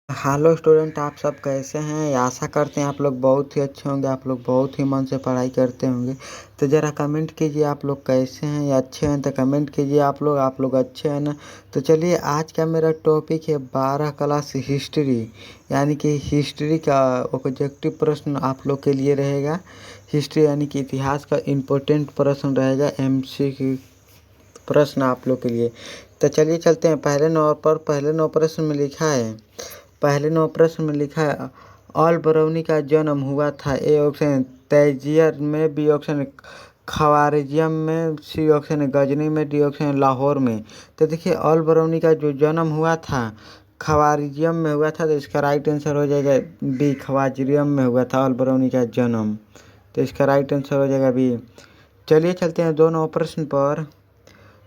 Hello student, आप सब कैसे हैं? आशा करते हैं आप लोग बहुत ही अच्छे होंगे। आप लोग बहुत ही मन से पढ़ाई करते होंगे। तो ज़रा कमेंट कीजिए आप लोग कैसे हैं या अच्छे हैं। तो कमेंट कीजिए आप लोग अच्छे हैं ना। तो चलिए, आज का मेरा टॉपिक है 12 क्लास हिस्ट्री, यानी कि हिस्ट्री का ऑब्जेक्टिव प्रश्न आप लोग के लिए रहेगा। हिस्ट्री यानी कि इतिहास का इम्पोर्टेंट प्रश्न रहेगा, MCQ प्रश्न आप लोग के लिए। तो चलिए चलते हैं पहले 9 प्रश्न में लिखा है। पहले 9 प्रश्न में लिखा है, ऑल बरौनी का जन्म हुआ था। ए ऑप्शन तैजियर में, बी ऑप्शन खवारिजियम में, सी ऑप्शन गजनी में, डी ऑप्शन लाहौर में। तो देखिए, ऑल बरौनी का जो जन्म हुआ था खवारिजियम में हुआ था, तो इसका राइट आंसर हो जाएगा बी, खवारिजियम में हुआ था ऑल बरौनी का जन्म। तो इसका राइट आंसर हो जाएगा बी। चलिए चलते हैं दोनों प्रश्न पर।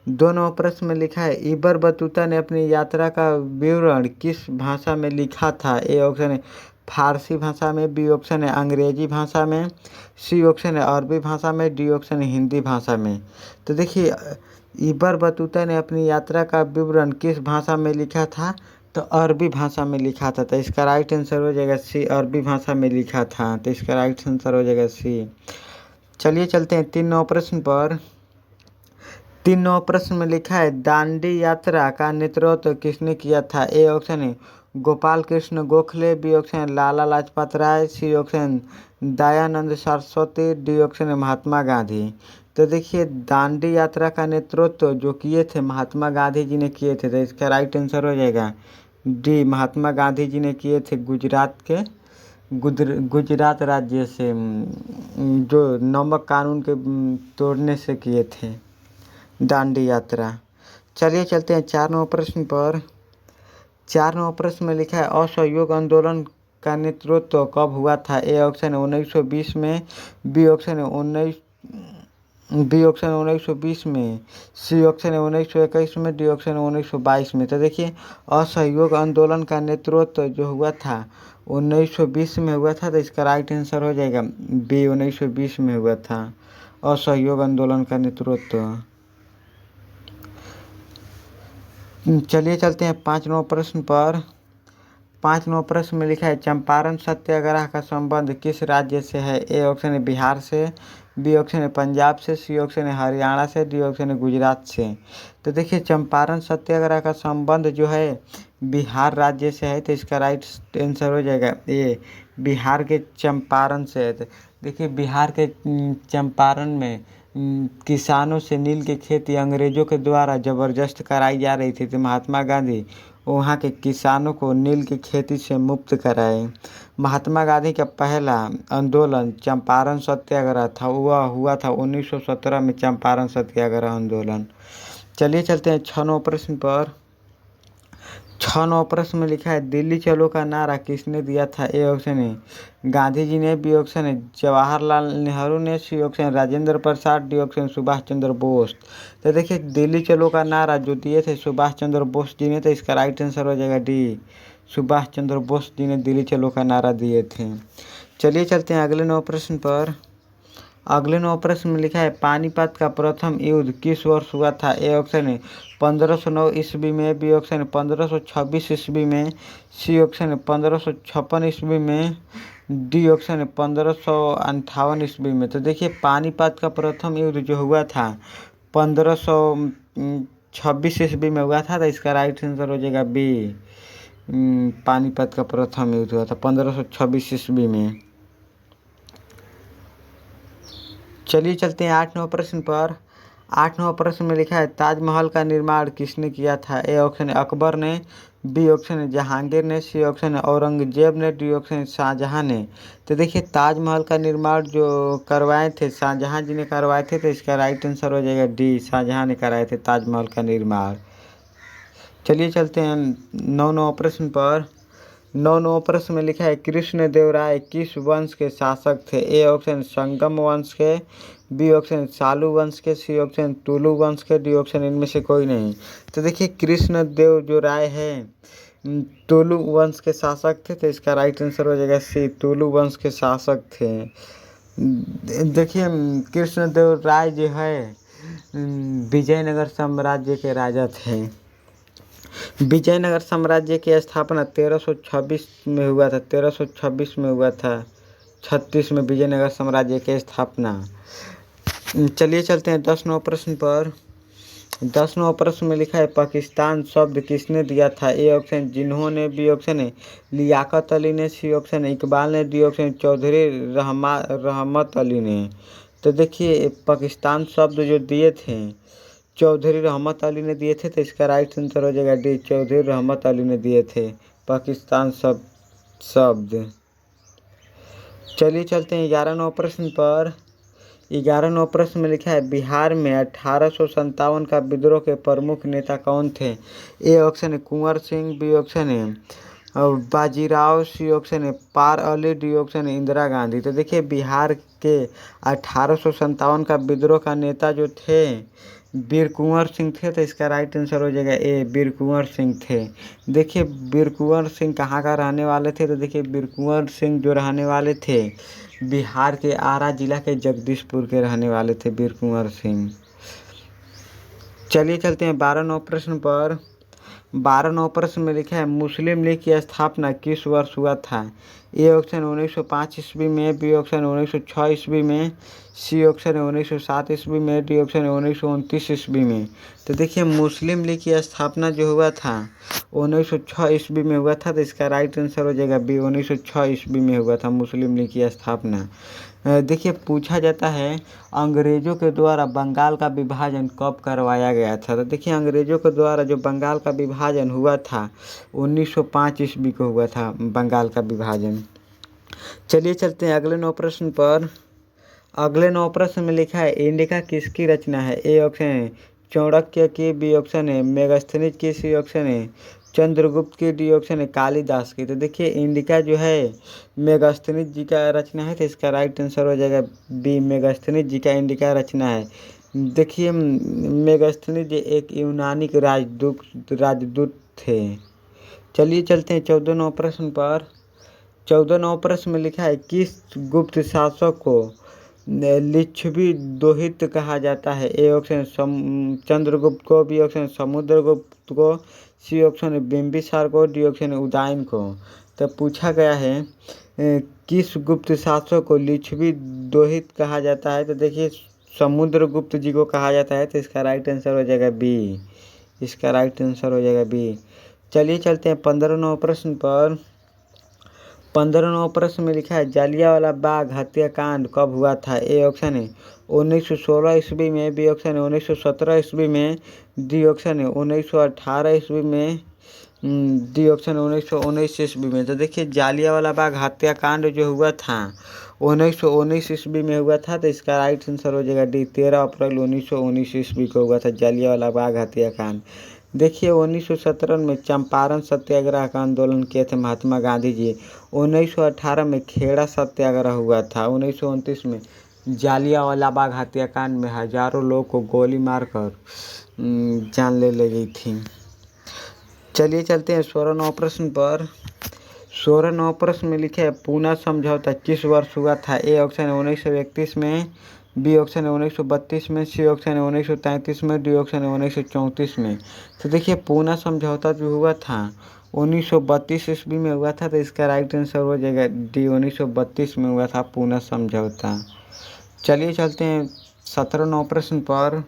दोनों प्रश्न में लिखा है, इबर बतूता ने अपनी यात्रा का विवरण किस भाषा में लिखा था। ए ऑप्शन है फारसी भाषा में, बी ऑप्शन है अंग्रेजी भाषा में, सी ऑप्शन है अरबी भाषा में, डी ऑप्शन है हिंदी भाषा में। तो देखिए, इबर बतूता ने अपनी यात्रा का विवरण किस भाषा में लिखा था, तो अरबी भाषा में लिखा था। तो इसका राइट आंसर हो जाएगा सी, अरबी भाषा में लिखा था। तो इसका राइट आंसर हो जाएगा सी। चलिए चलते हैं 3 नौ प्रश्न पर। 3 नौ प्रश्न में लिखा है, दांडी यात्रा का नेतृत्व किसने किया था। ए ऑप्शन है गोपाल कृष्ण गोखले, बी ऑप्शन है Lala Lajpat Rai, C option Dayanand Saraswati, D option है महात्मा गांधी। तो देखिए, दांडी यात्रा का नेतृत्व जो किए थे महात्मा गांधी जी ने किए थे। तो इसका राइट आंसर हो जाएगा डी, महात्मा गांधी जी ने किए थे गुजरात के गुजरात राज्य से, जो नमक कानून के तोड़ने से किए थे दांडी यात्रा। चलिए चलते हैं 4 नौ प्रश्न पर। 4 नौ प्रश्न में लिखा है, असहयोग आंदोलन का नेतृत्व कब हुआ था। ए ऑप्शन है 1920 में, बी ऑप्शन है 1920 में, सी ऑप्शन है 1921 में, डी ऑप्शन है 1922 में। तो देखिए, असहयोग आंदोलन का नेतृत्व जो हुआ था 1920 में हुआ था। तो इसका राइट आंसर हो जाएगा बी, 1920 में हुआ था असहयोग आंदोलन का नेतृत्व। चलिए चलते हैं 5 नौ प्रश्न पर। 5 नौ प्रश्न में लिखा है, चंपारण सत्याग्रह का संबंध किस राज्य से है। ए ऑप्शन है बिहार से, बी ऑप्शन है पंजाब से, सी ऑप्शन है हरियाणा से, डी ऑप्शन है गुजरात से। तो देखिए, चंपारण सत्याग्रह का संबंध जो है बिहार राज्य से है। तो इसका राइट आंसर हो जाएगा ए, बिहार के चंपारण से है। तो देखिए, बिहार के चंपारण में किसानों से नील की खेती अंग्रेजों के द्वारा ज़बरदस्त कराई जा रही थी। तो महात्मा गांधी वहाँ के किसानों को नील की खेती से मुक्त कराए। महात्मा गांधी का पहला आंदोलन चंपारण सत्याग्रह था। वह हुआ था 1917 में, चंपारण सत्याग्रह आंदोलन। चलिए चलते हैं 6 नौ प्रश्न पर। 6 नौ प्रश्न में लिखा है, दिल्ली चलो का नारा किसने दिया था। ए ऑप्शन है गांधी जी ने, बी ऑप्शन है जवाहरलाल नेहरू ने, सी ऑप्शन है राजेंद्र प्रसाद, डी ऑप्शन सुभाष चंद्र बोस। तो देखिए, दिल्ली चलो का नारा जो दिए थे सुभाष चंद्र बोस जी ने। तो इसका राइट आंसर हो जाएगा डी, सुभाष चंद्र बोस जी ने दिल्ली चलो का नारा दिए थे। चलिए चलते हैं अगले 9 प्रश्न पर। अगले 9 प्रश्न में लिखा है, पानीपत का प्रथम युद्ध किस वर्ष हुआ था। ए ऑप्शन है 1509 ईस्वी में, बी ऑप्शन है 1526 ईस्वी में, सी ऑप्शन है 1556 ईस्वी में, डी ऑप्शन है 1558 ईस्वी में। तो देखिए, पानीपत का प्रथम युद्ध जो हुआ था 1526 ईस्वी में हुआ था। तो इसका राइट आंसर हो जाएगा बी, पानीपत का प्रथम युद्ध हुआ था 1526 ईस्वी में। चलिए चलते हैं 8 नौ प्रश्न पर। 8 नौ प्रश्न में लिखा है, ताजमहल का निर्माण किसने किया था। ए ऑप्शन है अकबर ने, बी ऑप्शन है जहांगीर ने, सी ऑप्शन है औरंगजेब ने, डी ऑप्शन है शाहजहां ने। तो देखिए, ताजमहल का निर्माण जो करवाए थे शाहजहां जी ने करवाए थे। तो इसका राइट आंसर हो जाएगा डी, शाहजहां ने कराए थे ताजमहल का निर्माण। चलिए चलते हैं 9 नौ प्रश्न पर। 9 नौ प्रश्न में लिखा है, कृष्णदेवराय किस वंश के शासक थे। ए ऑप्शन संगम वंश के, बी ऑप्शन सालू वंश के, सी ऑप्शन तुलु वंश के, डी ऑप्शन इनमें से कोई नहीं। तो देखिए, कृष्णदेव जो राय है तुलु वंश के शासक थे। तो इसका राइट आंसर हो जाएगा सी, तुलु वंश के शासक थे। देखिए, कृष्णदेव राय जो है विजयनगर साम्राज्य के राजा थे। विजयनगर साम्राज्य की स्थापना 1326 में हुआ था। 1326 में हुआ था। 36 में विजयनगर साम्राज्य की स्थापना। चलिए चलते हैं 10 नंबर प्रश्न पर। 10 नंबर प्रश्न में लिखा है पाकिस्तान शब्द किसने दिया था? ए ऑप्शन जिन्होंने, बी ऑप्शन है लियाकत अली ने, सी ऑप्शन है इकबाल ने, डी ऑप्शन चौधरी रहमत अली ने। तो देखिए पाकिस्तान शब्द जो दिए थे चौधरी रहमत अली ने दिए थे, तो इसका राइट आंसर हो जाएगा डी, चौधरी रहमत अली ने दिए थे पाकिस्तान शब्द। चलिए चलते हैं 11 नंबर प्रश्न पर। 11 नंबर प्रश्न में लिखा है बिहार में 1857 का विद्रोह के प्रमुख नेता कौन थे? ए ऑप्शन है कुंवर सिंह, बी ऑप्शन है और बाजीराव, सी ऑप्शन है पार अली, डी ऑप्शन है इंदिरा गांधी। तो देखिए बिहार के 1857 का विद्रोह का नेता जो थे वीर कुंवर सिंह थे, तो इसका राइट आंसर हो जाएगा ए, वीर कुंवर सिंह थे। देखिए वीर कुंवर सिंह कहाँ का रहने वाले थे? तो देखिए वीर कुंवर सिंह जो रहने वाले थे बिहार के आरा जिला के जगदीशपुर के रहने वाले थे वीर कुंवर सिंह। चलिए चलते हैं 12 नंबर प्रश्न पर। 12 नंबर प्रश्न में लिखा है मुस्लिम लीग की स्थापना किस वर्ष हुआ था? ए ऑप्शन 1905 ईस्वी में, बी ऑप्शन 1906 ईस्वी में, सी ऑप्शन है 1907 ईस्वी में, डी ऑप्शन है 1929 ईस्वी में। तो देखिए मुस्लिम लीग की स्थापना जो हुआ था 1906 ईस्वी में हुआ था, तो इसका राइट आंसर हो जाएगा बी, 1906 ईस्वी में हुआ था मुस्लिम लीग की स्थापना। देखिए पूछा जाता है अंग्रेज़ों के द्वारा बंगाल का विभाजन कब करवाया गया था? तो देखिए अंग्रेज़ों के द्वारा जो बंगाल का विभाजन हुआ था 1905 ईस्वी को हुआ था बंगाल का विभाजन। चलिए चलते हैं अगले 9 प्रश्न पर। अगले 9 प्रश्न में लिखा है इंडिका किसकी रचना है? ए ऑप्शन है चाणक्य की, बी ऑप्शन है मेगास्थनीज की, सी ऑप्शन है चंद्रगुप्त की, डी ऑप्शन है कालिदास की। तो देखिए इंडिका जो है मेगास्थनीज जी का रचना है, तो इसका राइट आंसर हो जाएगा बी, मेगास्थनीज जी का इंडिका रचना है। देखिए मेगास्थनीज एक यूनानी के राजदूत थे। चलिए चलते हैं 14 नंबर प्रश्न पर। 14 नंबर प्रश्न में लिखा है किस गुप्त शासक को लिच्छवी दोहित कहा जाता है? ए ऑप्शन चंद्रगुप्त को, बी ऑप्शन समुद्रगुप्त को, सी ऑप्शन है बिंबिसार को, डी ऑप्शन है उदयन को। तो पूछा गया है किस गुप्त शासक को लिच्छवी दोहित कहा जाता है? तो देखिए समुद्रगुप्त जी को कहा जाता है, तो इसका राइट आंसर हो जाएगा बी, इसका राइट आंसर हो जाएगा बी। चलिए चलते हैं 15 नंबर प्रश्न पर। 15 नंबर प्रश्न में लिखा है जालियांवाला बाग हत्याकांड कब हुआ था? ए ऑप्शन है 1916 ईस्वी में, बी ऑप्शन है 1917 ईस्वी में, डी ऑप्शन है 1918 ईस्वी में, डी ऑप्शन है 1919 ईस्वी में। तो देखिए जालियांवाला बाग हत्याकांड जो हुआ था 1919 ईस्वी में हुआ था, तो इसका राइट आंसर हो जाएगा डी, 13 अप्रैल 1919 ईस्वी को हुआ था जालियांवाला बाग हत्याकांड। देखिए 1917 में चंपारण सत्याग्रह का आंदोलन किए थे महात्मा गांधी जी। 1918 में खेड़ा सत्याग्रह हुआ था। 1929 में जालियांवाला बाग हत्याकांड में हजारों लोग को गोली मारकर जान ले गई थी। चलिए चलते हैं 16 नंबर प्रश्न पर। 16 नंबर प्रश्न में लिखे है पूना समझौता किस वर्ष हुआ था? ए ऑप्शन है 1931 में, बी ऑप्शन है 1932 में, सी ऑप्शन है 1933 में, डी ऑप्शन है 1934 में। तो देखिए पूना समझौता जो हुआ था 1932 ईस्वी में हुआ था, तो इसका राइट आंसर हो जाएगा डी, 1932 में हुआ था पूना समझौता। चलिए चलते हैं 17 नंबर प्रश्न पर।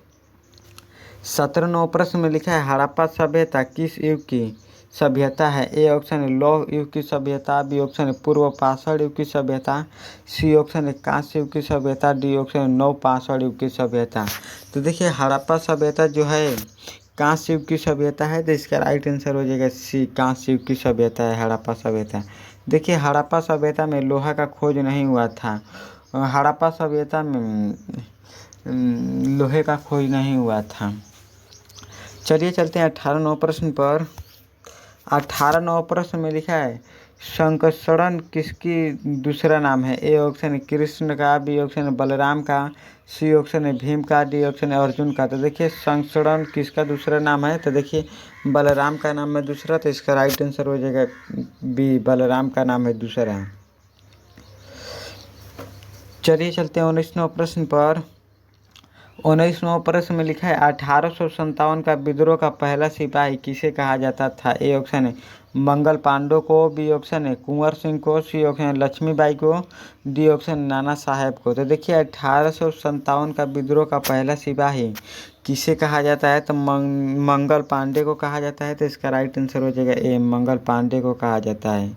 17 नंबर प्रश्न में लिखा है हड़प्पा सभ्यता किस युग की सभ्यता है? ए ऑप्शन है लौह युग की सभ्यता, बी ऑप्शन है पूर्व पाषाण युग की सभ्यता, सी ऑप्शन है कांस्य युग की सभ्यता, डी ऑप्शन है नव पाषाण युग की सभ्यता। तो देखिए हड़प्पा सभ्यता जो है कांस्य युग की सभ्यता है, तो इसका राइट आंसर हो जाएगा सी, कांस्य युग की सभ्यता है हड़प्पा सभ्यता। देखिए हड़प्पा सभ्यता में लोहा का खोज नहीं हुआ था। हड़प्पा सभ्यता में लोहे का खोज नहीं हुआ था। चलिए चलते हैं 18 नंबर प्रश्न पर। 18 नंबर प्रश्न में लिखा है संकर्षण किसकी दूसरा नाम है? ए ऑप्शन है कृष्ण का, बी ऑप्शन है बलराम का, सी ऑप्शन है भीम का, डी ऑप्शन है अर्जुन का। तो देखिए संकर्षण किसका दूसरा नाम है? तो देखिए बलराम का नाम है दूसरा, तो इसका राइट आंसर हो जाएगा बी, बलराम का नाम है दूसरा। चलिए चलते हैं 19 नंबर प्रश्न पर। 19वां प्रश्न में लिखा है 1857 का विद्रोह का पहला सिपाही किसे कहा जाता था। ए ऑप्शन है मंगल पांडे को, बी ऑप्शन है कुंवर सिंह को, सी ऑप्शन है लक्ष्मीबाई को, डी ऑप्शन नाना साहेब को। तो देखिए 1857 का विद्रोह का पहला सिपाही किसे कहा जाता है, तो मंगल पांडे को कहा जाता है। तो इसका राइट आंसर हो जाएगा ए, मंगल पांडे को कहा जाता है।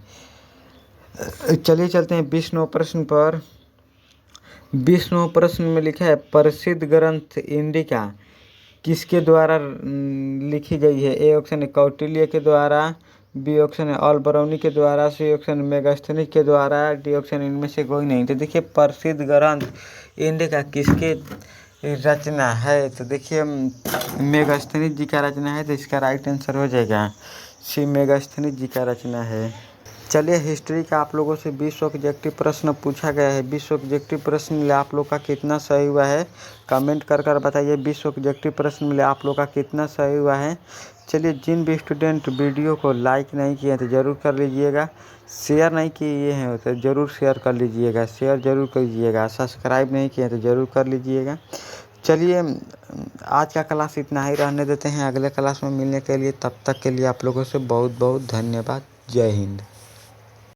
चलिए चलते हैं 20वें प्रश्न पर। 20वें प्रश्न में लिखा है प्रसिद्ध ग्रंथ इंडिका किसके द्वारा लिखी गई है। ए ऑप्शन है कौटिल्य के द्वारा, बी ऑप्शन है अल बरौनी के द्वारा, सी ऑप्शन मेगास्थनीज के द्वारा, डी ऑप्शन इनमें से कोई नहीं। तो देखिए प्रसिद्ध ग्रंथ इंडिका किसके रचना है, तो देखिए मेगास्थनीज जी का रचना है। तो इसका राइट आंसर हो जाएगा सी, मेगास्थनीज जी का रचना है। चलिए हिस्ट्री का आप लोगों से 20 ऑब्जेक्टिव प्रश्न पूछा गया है। 20 ऑब्जेक्टिव प्रश्न मिले आप लोग का कितना सही हुआ है, कमेंट कर बताइए। 20 ऑब्जेक्टिव प्रश्न मिले आप लोग का कितना सही हुआ है। चलिए जिन भी स्टूडेंट वीडियो को लाइक नहीं किए तो ज़रूर कर लीजिएगा, शेयर नहीं किए हैं तो ज़रूर शेयर कर लीजिएगा, शेयर ज़रूर कीजिएगा, सब्सक्राइब नहीं किए तो ज़रूर कर लीजिएगा। चलिए आज का क्लास इतना ही रहने देते हैं, अगले क्लास में मिलने के लिए, तब तक के लिए आप लोगों से बहुत बहुत धन्यवाद। जय हिंद।